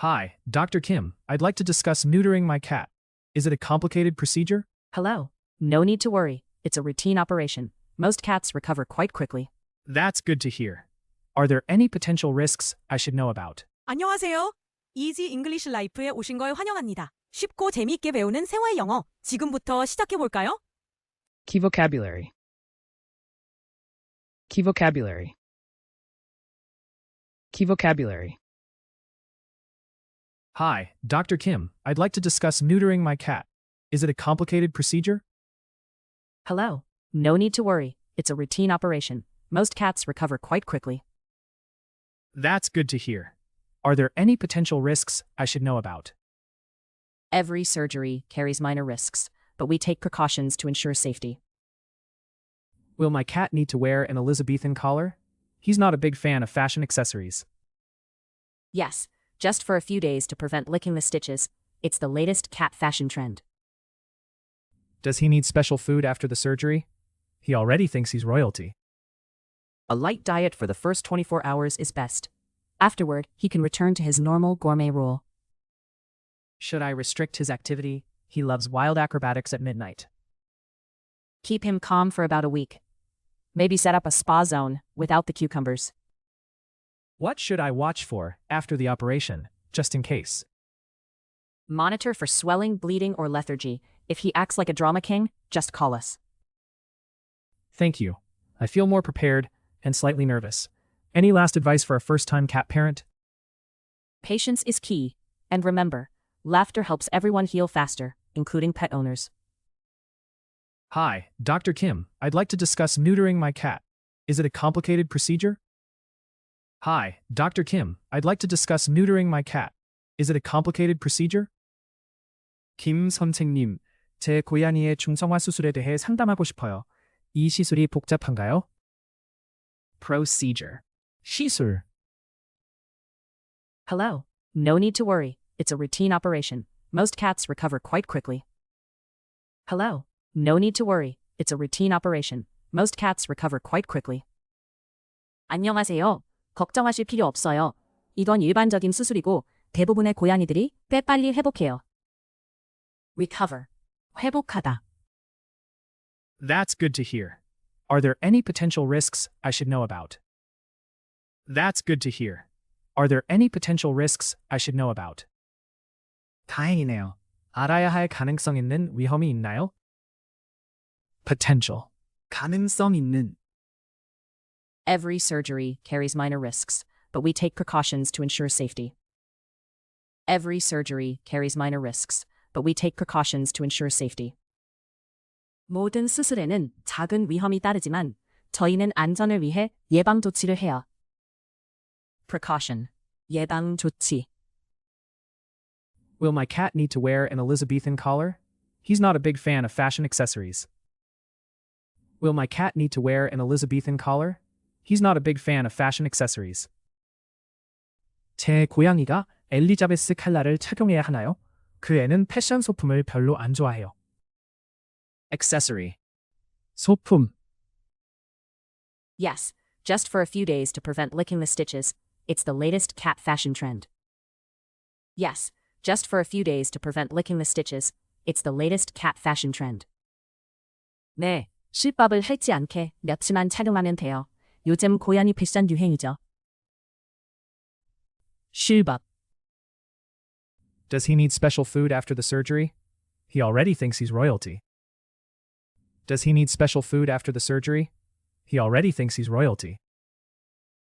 Hi, Dr. Kim. I'd like to discuss neutering my cat. Is it a complicated procedure? Hello. No need to worry. It's a routine operation. Most cats recover quite quickly. That's good to hear. Are there any potential risks I should know about? 안녕하세요. 이지 잉글리시 라이프에 오신 걸 환영합니다. 쉽고 재미있게 배우는 생활 영어. 지금부터 시작해 볼까요? Key vocabulary. Key vocabulary. Key vocabulary. Hi, Dr. Kim. I'd like to discuss neutering my cat. Is it a complicated procedure? Hello. No need to worry. It's a routine operation. Most cats recover quite quickly. That's good to hear. Are there any potential risks I should know about? Every surgery carries minor risks, but we take precautions to ensure safety. Will my cat need to wear an Elizabethan collar? He's not a big fan of fashion accessories. Yes, just for a few days to prevent licking the stitches. It's the latest cat fashion trend. Does he need special food after the surgery? He already thinks he's royalty. A light diet for the first 24 hours is best. Afterward, he can return to his normal gourmet rule. Should I restrict his activity? He loves wild acrobatics at midnight. Keep him calm for about a week. Maybe set up a spa zone without the cucumbers. What should I watch for after the operation, just in case? Monitor for swelling, bleeding, or lethargy. If he acts like a drama king, just call us. Thank you. I feel more prepared and slightly nervous. Any last advice for a first-time cat parent? Patience is key. And remember, laughter helps everyone heal faster, including pet owners. Hi, Dr. Kim. I'd like to discuss neutering my cat. Is it a complicated procedure? Hi, Dr. Kim. I'd like to discuss neutering my cat. Is it a complicated procedure? 김 선생님, 제 고양이의 중성화 수술에 대해 상담하고 싶어요. 이 시술이 복잡한가요? Procedure. 시술. Hello. No need to worry. It's a routine operation. Most cats recover quite quickly. Hello. No need to worry. It's a routine operation. Most cats recover quite quickly. 안녕하세요. 걱정하실 필요 없어요. 이건 일반적인 수술이고 대부분의 고양이들이 꽤 빨리 회복해요. Recover. 회복하다. That's good to hear. Are there any potential risks I should know about? That's good to hear. Are there any potential risks I should know about? 다행이네요. 알아야 할 가능성 있는 위험이 있나요? Potential. 가능성 있는. Every surgery carries minor risks, but we take precautions to ensure safety. Every surgery carries minor risks, but we take precautions to ensure safety. 모든 수술에는 작은 위험이 따르지만 저희는 안전을 위해 예방 조치를 해요. Precaution. 예방 조치. Will my cat need to wear an Elizabethan collar? He's not a big fan of fashion accessories. Will my cat need to wear an Elizabethan collar? He's not a big fan of fashion accessories. 제 고양이가 엘리자베스 칼라를 착용해야 하나요? 그 애는 패션 소품을 별로 안 좋아해요. Accessory. 소품. Yes, just for a few days to prevent licking the stitches. It's the latest cat fashion trend. Yes, just for a few days to prevent licking the stitches. It's the latest cat fashion trend. 네, 실밥을 핥지 않게 며칠만 착용하면 돼요. 요즘 고양이 패션 유행이죠. 실밥. Does he need special food after the surgery? He already thinks he's royalty. Does he need special food after the surgery? He already thinks he's royalty.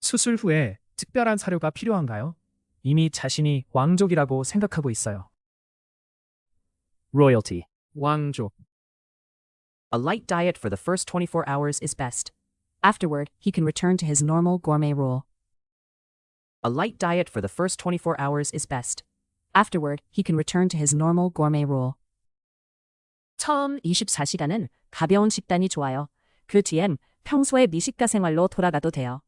수술 후에 특별한 사료가 필요한가요? 이미 자신이 왕족이라고 생각하고 있어요. Royalty. 왕족. A light diet for the first 24 hours is best. Afterward, he can return to his normal gourmet rule. A light diet for the first 24 hours is best. Afterward, he can return to his normal gourmet rule. 처음 24시간은 가벼운 식단이 좋아요. 그 뒤엔 평소의 미식가 생활로 돌아가도 돼요.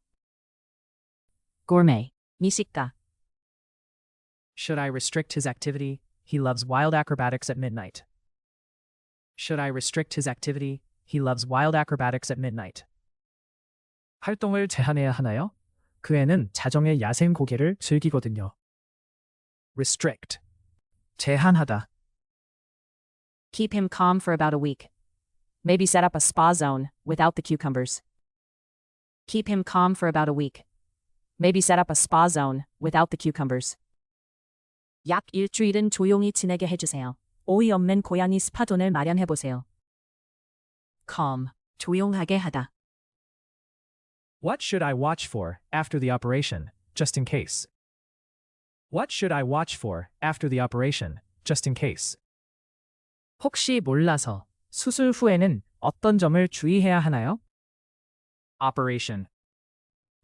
Gourmet. 미식가. Should I restrict his activity? He loves wild acrobatics at midnight. Should I restrict his activity? He loves wild acrobatics at midnight. 활동을 제한해야 하나요? 그 애는 자정에 야생 고개를 즐기거든요. restrict. 제한하다. Keep him calm for about a week. Maybe set up a spa zone without the cucumbers. Keep him calm for about a week. Maybe set up a spa zone without the cucumbers. 약 일주일은 조용히 지내게 해주세요. 오이 없는 고양이 스파존을 마련해보세요. Calm, 조용하게 하다. What should I watch for after the operation, just in case? What should I watch for after the operation, just in case? 혹시 몰라서 수술 후에는 어떤 점을 주의해야 하나요? Operation.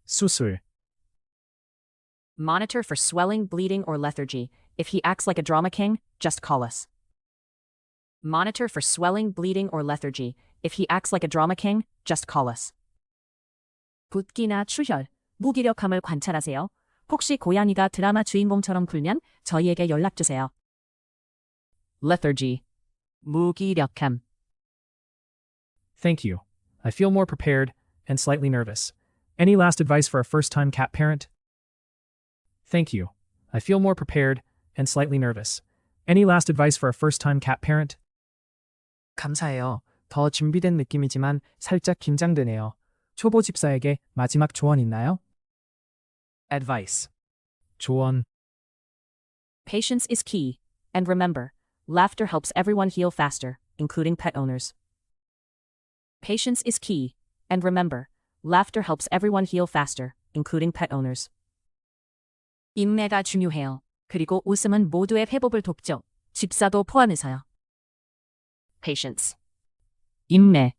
수술. Monitor for swelling, bleeding, or lethargy. If he acts like a drama king, just call us. Monitor for swelling, bleeding, or lethargy. If he acts like a drama king, just call us. 붓기나 출혈, 무기력함을 관찰하세요. 혹시 고양이가 드라마 주인공처럼 굴면 저희에게 연락주세요. Lethargy. 무기력함. Thank you. I feel more prepared and slightly nervous. Any last advice for a first-time cat parent? Thank you. I feel more prepared and slightly nervous. Any last advice for a first-time cat parent? 감사해요. 더 준비된 느낌이지만 살짝 긴장되네요. 초보 집사에게 마지막 조언 있나요? Advice. 조언. Patience is key. And remember, laughter helps everyone heal faster, including pet owners. Patience is key. And remember, laughter helps everyone heal faster, including pet owners. 인내가 중요해요. 그리고 웃음은 모두의 회복을 돕죠. 집사도 포함해서요. Patience. 인내.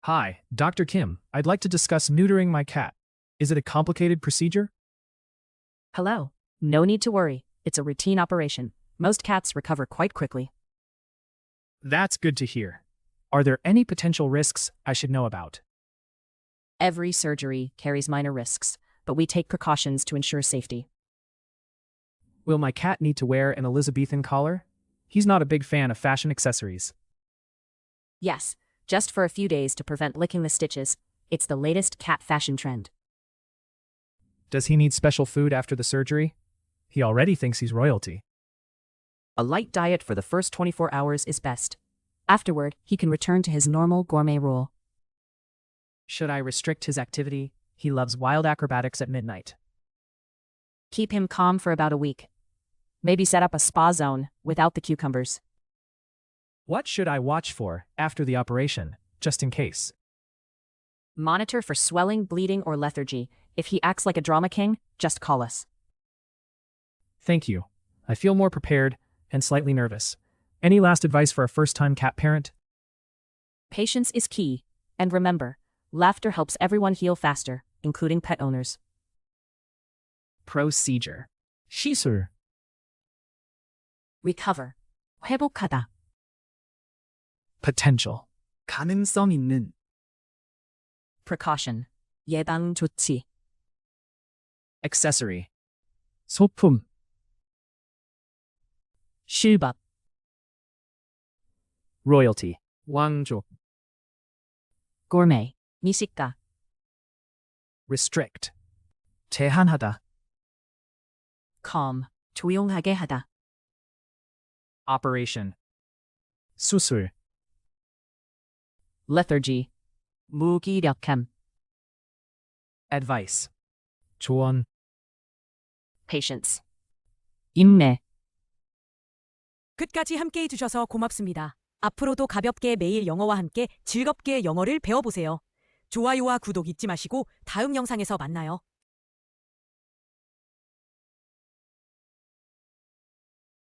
Hi, Dr. Kim. I'd like to discuss neutering my cat. Is it a complicated procedure? Hello. No need to worry. It's a routine operation. Most cats recover quite quickly. That's good to hear. Are there any potential risks I should know about? Every surgery carries minor risks, but we take precautions to ensure safety. Will my cat need to wear an Elizabethan collar? He's not a big fan of fashion accessories. Yes, just for a few days to prevent licking the stitches. It's the latest cat fashion trend. Does he need special food after the surgery? He already thinks he's royalty. A light diet for the first 24 hours is best. Afterward, he can return to his normal gourmet rule. Should I restrict his activity? He loves wild acrobatics at midnight. Keep him calm for about a week. Maybe set up a spa zone without the cucumbers. What should I watch for after the operation, just in case? Monitor for swelling, bleeding, or lethargy. If he acts like a drama king, just call us. Thank you. I feel more prepared and slightly nervous. Any last advice for a first-time cat parent? Patience is key. And remember, laughter helps everyone heal faster, including pet owners. Procedure. 시술. Recover. 회복하다. Potential. 가능성 있는. Precaution. 예방 조치. Accessory. 소품. 실밥. Royalty. 왕족. gourmet. 미식가. Restrict. 제한하다. calm. 조용하게 하다. Operation. 수술. lethargy. 무기력함. Advice. 조언. patience. 인내. 끝까지 함께해 주셔서 고맙습니다. 앞으로도 가볍게 매일 영어와 함께 즐겁게 영어를 배워보세요. 좋아요와 구독 잊지 마시고 다음 영상에서 만나요.